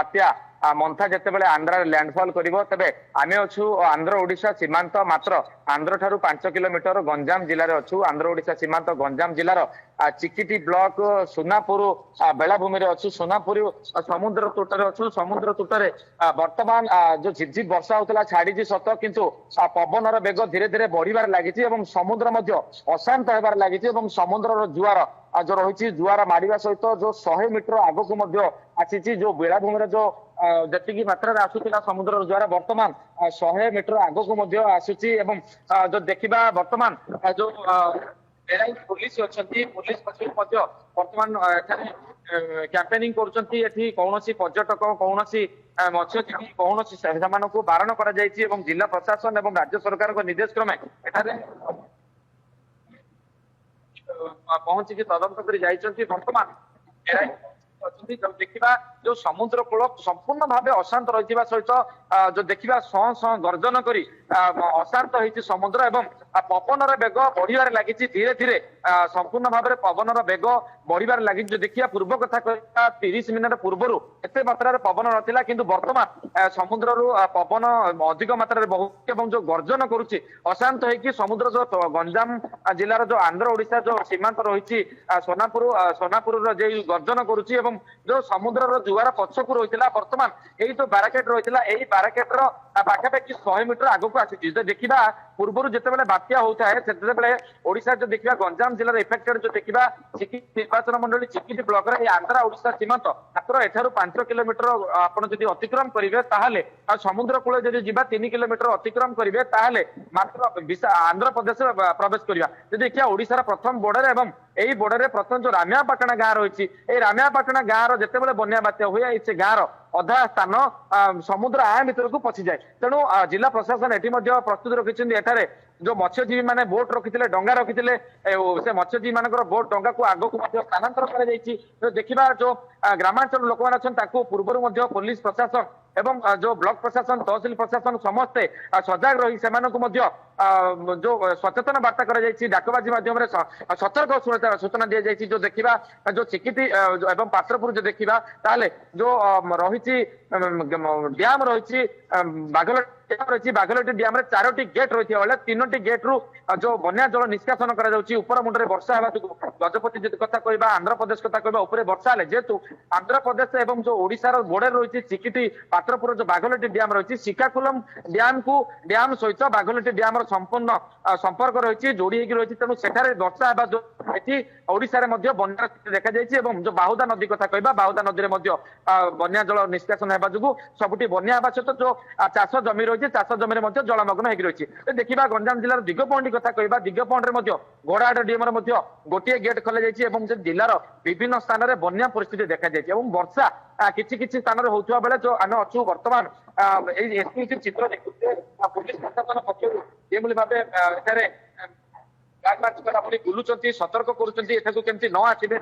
ବାତ୍ୟା ମନ୍ଥା ଯେତେବେଳେ ଆନ୍ଧ୍ରାରେ ଲ୍ୟାଣ୍ଡଫଲ୍ କରିବ ତେବେ ଆମେ ଅଛୁ ଆନ୍ଧ୍ର ଓଡିଶା ସୀମାନ୍ତ ମାତ୍ର ଆନ୍ଧ୍ର ଠାରୁ 5 କିଲୋମିଟର ଗଞ୍ଜାମ ଜିଲ୍ଲାରେ ଅଛୁ। ଆନ୍ଧ୍ର ଓଡିଶା ସୀମାନ୍ତ ଗଞ୍ଜାମ ଜିଲ୍ଲାର ଚିକିଟି ବ୍ଲକ ସୁନାପୁର ବେଳାଭୂମିରେ ଅଛୁ। ସୁନାପୁର ସମୁଦ୍ର ତଟରେ ଅଛୁ। ସମୁଦ୍ର ତଟରେ ବର୍ତ୍ତମାନ ଯୋଉ ଝିପଝିପ ବର୍ଷା ହଉଥିଲା ଛାଡିଛି ସତ, କିନ୍ତୁ ପବନର ବେଗ ଧୀରେ ଧୀରେ ବଢିବାରେ ଲାଗିଛି ଏବଂ ସମୁଦ୍ର ମଧ୍ୟ ଅଶାନ୍ତ ହେବାରେ ଲାଗିଛି ଏବଂ ସମୁଦ୍ରର ଜୁଆର ଯୋଉ ରହିଛି ଜୁଆର ମାରିବା ସହିତ ଯୋଉ 100 ମିଟର ଆଗକୁ ମଧ୍ୟ ଆସିଛି। ଯୋଉ ବେଳାଭୂମିରେ ଯୋଉ ଯେତିକି ମାତ୍ରାରେ ଆସୁଥିଲା ସମୁଦ୍ରର ଜୁଆର ବର୍ତ୍ତମାନ 100 ମିଟର ଆଗକୁ ମଧ୍ୟ ଆସୁଛି ଏବଂ ଯୋଉ ଦେଖିବା ବର୍ତ୍ତମାନ ଯୋଉ ପୁଲିସ ଅଛନ୍ତି, ପୁଲିସ ପକ୍ଷରୁ ମଧ୍ୟ ବର୍ତ୍ତମାନ ଏଠାରେ କ୍ୟାମ୍ପେନିଂ କରୁଛନ୍ତି। ଏଠି କୌଣସି ପର୍ଯ୍ୟଟକ କୌଣସି ମତ୍ସ୍ୟଜୀବୀ କୌଣସି ସେମାନଙ୍କୁ ବାରଣ କରାଯାଇଛି ଏବଂ ଜିଲ୍ଲା ପ୍ରଶାସନ ଏବଂ ରାଜ୍ୟ ସରକାରଙ୍କ ନିର୍ଦ୍ଦେଶ କ୍ରମେ ଏଠାରେ ପହଞ୍ଚିକି ତଦନ୍ତ କରି ଯାଇଛନ୍ତି। ବର୍ତ୍ତମାନ ଅଛନ୍ତି ଦେଖିବା ଯୋଉ ସମୁଦ୍ର କୂଳ ସମ୍ପୂର୍ଣ୍ଣ ଭାବେ ଅଶାନ୍ତ ରହିଥିବା ସହିତ ଯୋଉ ଦେଖିବା ସଁ ସଁ ଗର୍ଜନ କରି ଅଶାନ୍ତ ହେଇଛି ସମୁଦ୍ର ଏବଂ ପବନର ବେଗ ବଢିବାରେ ଲାଗିଛି। ଧୀରେ ଧୀରେ ସମ୍ପୂର୍ଣ୍ଣ ଭାବରେ ପବନର ବେଗ ବଢିବାରେ ଲାଗିଛି। ଦେଖିବା ପୂର୍ବ କଥା କହିବା 30 ମିନିଟ ପୂର୍ବରୁ ଏତେ ମାତ୍ରାରେ ପବନ ନଥିଲା, କିନ୍ତୁ ବର୍ତ୍ତମାନ ସମୁଦ୍ରରୁ ପବନ ଅଧିକ ମାତ୍ରାରେ ବହୁଛି ଏବଂ ଯୋଉ ଗର୍ଜନ କରୁଛି ଅଶାନ୍ତ ହେଇକି ସମୁଦ୍ର ଯୋଉ ଗଞ୍ଜାମ ଜିଲ୍ଲାର ଯୋଉ ଆନ୍ଧ୍ର ଓଡିଶା ଯୋଉ ସୀମାନ୍ତ ରହିଛି ସୋନାପୁରର ଯୋଉ ଗର୍ଜନ କରୁଛି ଏବଂ ଯୋଉ ସମୁଦ୍ରର ଜୁଆର ପଛକୁ ରହିଥିଲା ବର୍ତ୍ତମାନ ଏଇ ଯୋଉ ବାରାକେଟ ରହିଥିଲା ଏଇ ବାରାକେଟର ପାଖାପାଖି 100 ମିଟର ଆଗକୁ ଆସିଛି। ଦେଖିବା ପୂର୍ବରୁ ଯେତେବେଳେ ବାତ୍ୟା ହଉଥାଏ ସେତେବେଳେ ଓଡିଶା ଯୋଉ ଦେଖିବା ଗଞ୍ଜାମ ଜିଲ୍ଲାର ଇଫେକ୍ଟେଡ ଯୋଉ ଦେଖିବା ନିର୍ବାଚନ ମଣ୍ଡଳୀ ଚିକିଟି ବ୍ଲକରେ ଏଇ ଆନ୍ଧ୍ର ଓଡିଶା ସୀମାନ୍ତ ମାତ୍ର ଏଠାରୁ 5 କିଲୋମିଟର ଆପଣ ଯଦି ଅତିକ୍ରମ କରିବେ ତାହେଲେ ଆଉ ସମୁଦ୍ର କୂଳ ଯଦି ଯିବା 3 କିଲୋମିଟର ଅତିକ୍ରମ କରିବେ ତାହେଲେ ମାତ୍ର ଆନ୍ଧ୍ରପ୍ରଦେଶ ପ୍ରବେଶ କରିବା। ଯଦି ଦେଖିବା ଓଡିଶାର ପ୍ରଥମ ବର୍ଡର ଏବଂ ଏଇ ବର୍ଡରରେ ପ୍ରଥମ ଯୋଉ ରାମିଆପାଟଣା ଗାଁ ରହିଛି ଏଇ ରାମିଆପାଟଣା ଗାଁର ଯେତେବେଳେ ବନ୍ୟା ବାତ୍ୟା ହୁଏ ସେ ଗାଁର ଅଧା ସ୍ଥାନ ସମୁଦ୍ର ଆୟ ଭିତରକୁ ପଶିଯାଏ। ତେଣୁ ଜିଲ୍ଲା ପ୍ରଶାସନ ଏଠି ମଧ୍ୟ ପ୍ରସ୍ତୁତି ରଖିଛନ୍ତି। ଏଠାରେ ଯୋଉ ମତ୍ସ୍ୟଜୀବୀ ମାନେ ବୋଟ ରଖିଥିଲେ ଡଙ୍ଗା ରଖିଥିଲେ ସେ ମତ୍ସ୍ୟଜୀବୀ ମାନଙ୍କର ବୋଟ ଡଙ୍ଗାକୁ ଆଗକୁ ମଧ୍ୟ ସ୍ଥାନାନ୍ତର କରାଯାଇଛି। ଦେଖିବା ଯୋଉ ଗ୍ରାମାଞ୍ଚଳ ଲୋକମାନେ ଅଛନ୍ତି ତାଙ୍କୁ ପୂର୍ବରୁ ମଧ୍ୟ ପୋଲିସ ପ୍ରଶାସନ ଏବଂ ଯୋଉ ବ୍ଲକ ପ୍ରଶାସନ ତହସିଲ ପ୍ରଶାସନ ସମସ୍ତେ ସଜାଗ ରହି ସେମାନଙ୍କୁ ମଧ୍ୟ ଯୋଉ ସଚେତନ ବାର୍ତ୍ତା କରାଯାଇଛି। ଡାକବାଜି ମାଧ୍ୟମରେ ସତର୍କ ସୂଚନା ଦିଆଯାଇଛି। ଯୋଉ ଦେଖିବା ଯୋଉ ଚିକିଟି ଏବଂ ପାତ୍ରପୁର ଯୋଉ ଦେଖିବା ତାହେଲେ ଯୋଉ ରହିଛି ଡ୍ୟାମ ରହିଛି ବାଘଲଟି ରହିଛି ବାଘଲଟି ଡ୍ୟାମରେ 4ଟି ଗେଟ୍ ରହିଥିବା ବେଳେ 3ଟି ଗେଟ୍ ରୁ ଯୋଉ ବନ୍ୟା ଜଳ ନିଷ୍କାସନ କରାଯାଉଛି। ଉପର ମୁଣ୍ଡରେ ବର୍ଷା ହେବା ଯୋଗୁଁ ଗଜପତି ଯଦି କଥା କହିବା ଆନ୍ଧ୍ରପ୍ରଦେଶ କଥା କହିବା ଉପରେ ବର୍ଷା ହେଲେ ଯେହେତୁ ଆନ୍ଧ୍ରପ୍ରଦେଶ ଏବଂ ଯୋଉ ଓଡିଶାର ବୋର୍ଡର ରହିଛି ଚିକିଟି ପାତ୍ରପୁର ଯୋଉ ବାଘଲଟି ଡ୍ୟାମ ରହିଛି ଶ୍ରୀକାକୁଲମ ଡ୍ୟାମ ସହିତ ବାଘଲଟି ଡ୍ୟାମର ସମ୍ପୂର୍ଣ୍ଣ ସମ୍ପର୍କ ରହିଛି ଯୋଡି ହେଇକି ରହିଛି। ତେଣୁ ସେଠାରେ ବର୍ଷା ହେବା ଯୋଗୁଁ ଏଠି ଓଡିଶାରେ ମଧ୍ୟ ବନ୍ୟାର ସ୍ଥିତି ଦେଖାଯାଇଛି ଏବଂ ଯୋଉ ବାହୁଦା ନଦୀ କଥା କହିବା ବାହୁଦା ନଦୀରେ ମଧ୍ୟ ବନ୍ୟା ଜଳ ନିଷ୍କାସନ ହେବା ଯୋଗୁଁ ସବୁଠି ବନ୍ୟା ହେବା ସହିତ ଯୋଉ ଚାଷ ଜମି ରହିଛି ଚାଷ ଜମିରେ ମଧ୍ୟ ଜଳମଗ୍ନ ହେଇକି ରହିଛି। ଦେଖିବା ଗଞ୍ଜାମ ଜିଲ୍ଲାର ଦିଗପହଣ୍ଡି କଥା କହିବା ଦିଗପହଣ୍ଡିରେ ମଧ୍ୟ ଘୋଡାହାଡ ଡ୍ୟାମରେ ମଧ୍ୟ ଗୋଟିଏ ଗେଟ୍ ଖୋଲାଯାଇଛି ଏବଂ ଜିଲ୍ଲାର ବିଭିନ୍ନ ସ୍ଥାନରେ ବନ୍ୟା ପରିସ୍ଥିତି ଦେଖାଯାଇଛି ଏବଂ ବର୍ଷା କିଛି କିଛି ସ୍ଥାନରେ ହଉଥିବା ବେଳେ ଯୋଉ ଆମେ ଅଛୁ ବର୍ତ୍ତମାନ ଏଇ ଏସ୍ପିସି ଚିତ୍ର ଦେଖୁଛେ ପୁଲିସ ପ୍ରଶାସନ ପକ୍ଷରୁ ଏଭଳି ଭାବେ ଏଠାରେ ବୁଲୁଛନ୍ତି ସତର୍କ କରୁଛନ୍ତି ଏଠାକୁ କେମିତି ନ ଆସିବେ।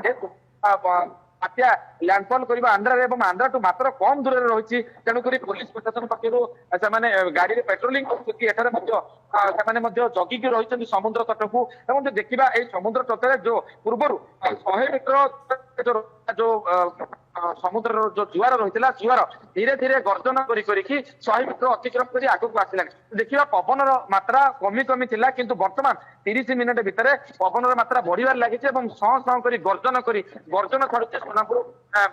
ବାତ୍ୟା ଲ୍ୟାଣ୍ଡଫଲ କରିବା ଆନ୍ଧ୍ରାରେ ଏବଂ ଆନ୍ଧ୍ରାଠୁ ମାତ୍ର କମ ଦୂରରେ ରହିଛି। ତେଣୁକରି ପୋଲିସ ପ୍ରଶାସନ ପକ୍ଷରୁ ସେମାନେ ଗାଡିରେ ପେଟ୍ରୋଲିଂ କରୁଛନ୍ତି। ଏଠାରେ ମଧ୍ୟ ସେମାନେ ମଧ୍ୟ ଜଗିକି ରହିଛନ୍ତି ସମୁଦ୍ର ତଟକୁ ଏବଂ ଦେଖିବା ଏଇ ସମୁଦ୍ର ତଟରେ ଯୋଉ ପୂର୍ବରୁ 100 ମିଟର ଯୋଉ ସମୁଦ୍ରର ଯୋଉ ଜୁଆର ରହିଥିଲା ଜୁଆର ଧୀରେ ଧୀରେ ଗର୍ଜନ କରିକି 100 ମିଟର ଅତିକ୍ରମ କରି ଆଗକୁ ଆସିଲାଣି। ଦେଖିବା ପବନର ମାତ୍ରା କମି କମି ଥିଲା କିନ୍ତୁ ବର୍ତ୍ତମାନ 30 ମିନିଟ ଭିତରେ ପବନର ମାତ୍ରା ବଢିବାରେ ଲାଗିଛି ଏବଂ ସଁ ସଁ କରି ଗର୍ଜନ ଛାଡୁଛି ସୋନାପୁର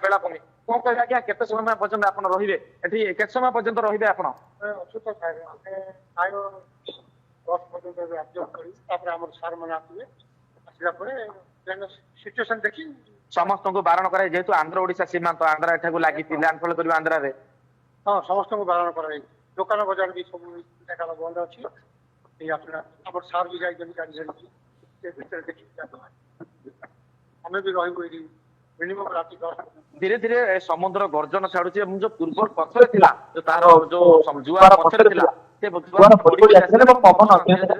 ବେଳାଭୂମି। କଣ କହିବେ ଆଜ୍ଞା କେତେ ସମୟ ପର୍ଯ୍ୟନ୍ତ ଆପଣ ରହିବେ ଏଠି କେତେ ସମୟ ପର୍ଯ୍ୟନ୍ତ ରହିବେ ଆପଣ? ଅଛୁତ ସାର୍ ଆମେ ପ୍ରାୟ 10 ପର୍ଯ୍ୟନ୍ତ ଆବଜର୍ଭ କରି ତାପରେ ଆମର ସାର୍ ମାନେ ଆସିବେ ଆସିଲା ପରେ ସିଚୁଏସନ ଦେଖି ସମସ୍ତଙ୍କୁ ବାରଣ କରାଯାଏ ଯେହେତୁ ଆନ୍ଧ୍ର ଓଡିଶା ସୀମାନ୍ତ ଆନ୍ଧ୍ର ଏଠାକୁ ଲାଗିଛି ଲ୍ୟାଣ୍ଡଫଲ କରିବା ଆନ୍ଧ୍ରାରେ। ହଁ ସମସ୍ତଙ୍କୁ ବାରଣ କରାଯାଇଛି। ଦୋକାନ ବଜାର ବି ସବୁ ଜାଗା ବନ୍ଦ ଅଛି। ଆମର ସାର୍ ବି ଯାଇଛନ୍ତି ଗାଡି ଧରିକି ସେ ଭିତରେ ଦେଖିକି ଆମେ ବି ରହିବୁ ଏଇଠି ମିନିମମ୍ ରାତି 10। ଧୀରେ ଧୀରେ ସମୁଦ୍ର ଗର୍ଜନ ଛାଡୁଛି ଏବଂ ଯୋଉ ପୂର୍ବ ପଛରେ ଥିଲା ତାର ଯୋଉ ଜୁଆର ପଛରେ ଥିଲା ସେ ଜୁଆର ବଢି ବଢି ଆସିଲାଣି ଏବଂ ପବନ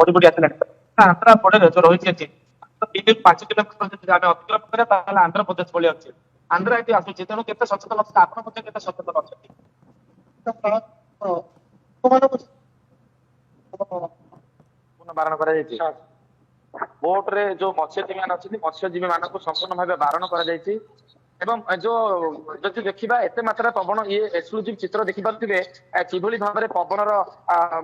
ବଢି ବଢି ଆସିଲାଣି। ଆନ୍ଧ୍ର ବର୍ଡରରେ ଯୋଉ ରହିଛି ଏଠି 5 କିଲୋମିଟର ଯଦି ଆମେ ଅତିକ୍ରମ କରିବା ତାହେଲେ ଆନ୍ଧ୍ରପ୍ରଦେଶ ଭଳି ଅଛି। ଆନ୍ଧ୍ର ଏଠି ଆସୁଛି ତେଣୁ କେତେ ସଚେତନ ଅଛନ୍ତି ଆପଣ ମଧ୍ୟ କେତେ ସଚେତନ ଅଛନ୍ତି? ବାରଣ କରାଯାଇଛି। ବୋଟ ରେ ଯୋଉ ମତ୍ସ୍ୟଜୀବୀ ମାନେ ଅଛନ୍ତି ମତ୍ସ୍ୟଜୀବୀ ମାନଙ୍କୁ ସମ୍ପୂର୍ଣ୍ଣ ଭାବେ ବାରଣ କରାଯାଇଛି। ଏବଂ ଯଦି ଦେଖିବା ଏତେ ମାତ୍ରା ପବନ ଇଏ ଏକ୍ସକ୍ଲୁସିଭ ଚିତ୍ର ଦେଖିପାରୁଥିବେ କିଭଳି ଭାବରେ ପବନର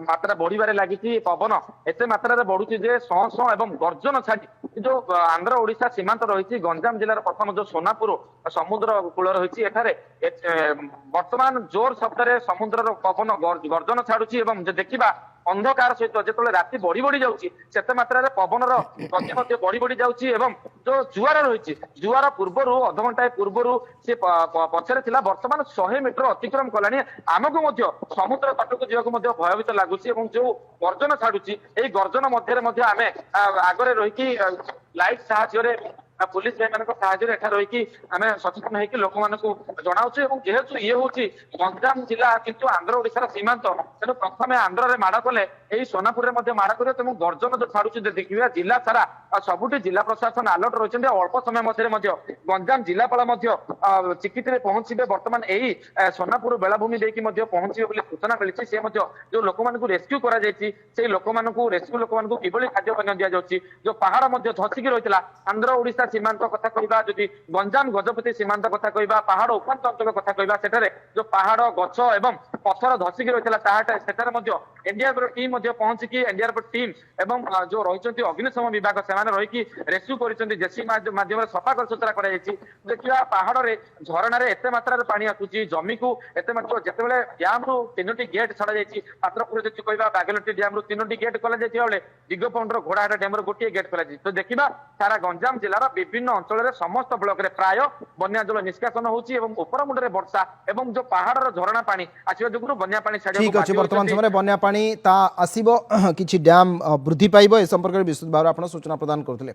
ମାତ୍ରା ବଢିବାରେ ଲାଗିଛି। ପବନ ଏତେ ମାତ୍ରାରେ ବଢୁଛି ଯେ ଶହ ଶହ ଏବଂ ଗର୍ଜନ ଛାଡି ଯୋଉ ଆନ୍ଧ୍ର ଓଡିଶା ସୀମାନ୍ତ ରହିଛି ଗଞ୍ଜାମ ଜିଲ୍ଲାର ପ୍ରଥମ ଯୋଉ ସୋନାପୁର ସମୁଦ୍ର କୂଳ ରହିଛି ଏଠାରେ ବର୍ତ୍ତମାନ ଜୋର ଶବ୍ଦରେ ସମୁଦ୍ରର ପବନ ଗର୍ଜନ ଛାଡୁଛି ଏବଂ ଦେଖିବା ଅନ୍ଧକାର ସହିତ ଯେତେବେଳେ ରାତି ବଢି ବଢି ଯାଉଛି ସେତେ ମାତ୍ରାରେ ପବନର ଗତି ମଧ୍ୟ ବଢି ବଢି ଯାଉଛି ଏବଂ ଯୋଉ ଜୁଆର ରହିଛି ଜୁଆର ପୂର୍ବରୁ ଅଧଘଣ୍ଟାଏ ପୂର୍ବରୁ ସେ ପଛରେ ଥିଲା ବର୍ତ୍ତମାନ 100 ମିଟର ଅତିକ୍ରମ କଲାଣି। ଆମକୁ ମଧ୍ୟ ସମୁଦ୍ର ତଟକୁ ଯିବାକୁ ମଧ୍ୟ ଭୟଭୀତ ଲାଗୁଛି ଏବଂ ଯୋଉ ଗର୍ଜନ ଛାଡୁଛି ଏଇ ଗର୍ଜନ ମଧ୍ୟରେ ମଧ୍ୟ ଆମେ ଆଗରେ ରହିକି ଲାଇଟ୍ ସାହାଯ୍ୟରେ पुलिस भाई मान साहय एठा रही आम सचेतन होकर लोक मानक जनाऊँ और जेहेतु ये हूँ गंजाम जिला किंतु आंध्र ओडिशार सीमांत तेणु प्रथम आंध्र माड़ कले यही सोनापुर में माड़ कले तेणु गर्जन जो छाड़ू देखिए जिला सारा सबुठ जिला प्रशासन अलर्ट रही अल्प समय मध्य गंजाम जिलापाल चिकित्सा पहुंचे बर्तमान यही सोनापुर बेलाभूमि देखिए पहुंचे सूचना मिली से जो लोक मानक रेस्क्यू कर लोक रेस्क्यू लोक मानक किभली खाद्य पानी दि जाऊँगी जो पहाड़ धसिकी रही आंध्र ओडिशा सीमांत कथा कहवा जदि गंजाम गजपति सीमांत कथा कहवा पहाड़ उपांत अंचल कथा कहवा सेठारे जो पहाड़ गछ एवं पथर धसिकी रही एनडीआरएफ टीम पहुंचिकी एनडीआरएफ टीम एवं जो रही अग्निशम विभाग से रही रेस्क्यू कर जेसी माध्यम सफा कर सुतरा कर देखा पहाड़ में झरणा एत मात्रा पानी आसूची जमी को एत जिते डैम रु 3टी गेट छड़ा जाइए पात्रपुर जदि कहवा बागेलटी डैम रु 3टी गेट खोल दिगपंडर घोड़ाहाट डैम गोटे गेट खोल तो देखा सारा गंजाम जिलार विभिन्न अंचल में समस्त ब्लॉक रे प्राय बन्या जल निष्कासन होची एवं ऊपर मुंडे वर्षा एवं जो पहाड़ झरणा पानी आसिबा जोगुरु बन्या पानी छाड़ी ठीक अछि वर्तमान समय बन्या पानी ता आसीबो किछि डैम वृद्धि पाइबो ए संपर्क में विस्तृत भाव आपन सूचना प्रदान करथिले।